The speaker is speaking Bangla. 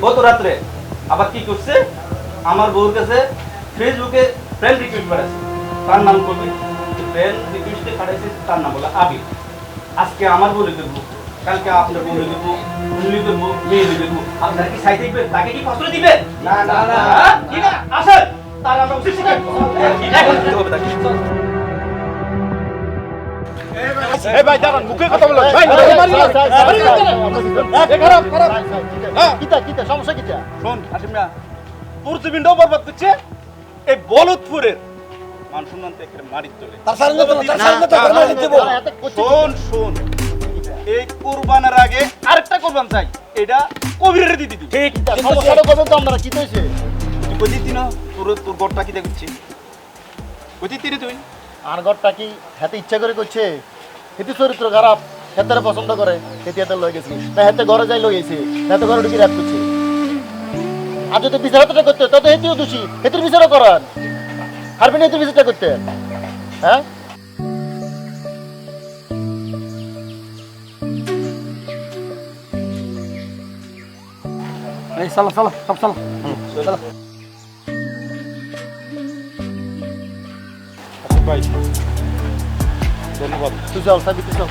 গত রাত্রে আবার কি করছে, আমার বউর কাছে ফেসবুকে ফ্রেন্ড রিকোয়েস্ট পাঠাইছে, তার নাম করবে ফ্রেন্ড রিকোয়েস্টে পাঠাইছে, তার নাম বলে আবির। আজকে আমার বলে দেবো, কালকে আপনার বলে দেবো, উনি দেবো, মেয়ে দেবো। আপনারা কি সাই দেখবেন, তাকে কি ফসল দিবেন? না না না, ঠিক আছে আসেন, তার আমরা উচিত শিখাই এখন দিতে হবে তাকে। এই ভাই দাঁড়ান, মুখে কথা বলো ভাই। কিতা সমস্যা কিতা? শোন আসিম না, তোর জমিনটাও বরবাদ করছে এই বলদপুরের মান সম্মান থেকে মারির তোলে। শোন শোন, এই কুরবানের আগে আরেকটা কুরবান চাই, এটা কবিরের দিদি দিবি। ঠিক সমস্যাটা কবে তো আমরা কি হইছে? তুই কইতি না তোর তোর গড়টা কি দেখছিস, কইতি রে তুই? আর ঘরটা কি হাতে ইচ্ছা করে করছে? হেতু চরিত্র খারাপ, হেতারে পছন্দ করে, হেতে হাতে লয়ে গেছে না, হেতে ঘরে যাই লয়ে গেছে, হেতে ঘরে ঢুকে রাত করছে। আর যদি বিচারটা করতে তত হেতেও দোষী, হেতুর বিচারও করান। হারবেন হেতুর বিচারটা করতে, হ্যাঁ? এই চলো চলো সব চলো। ভাই ধন্যবাদ। তুই চল সাবিত চল।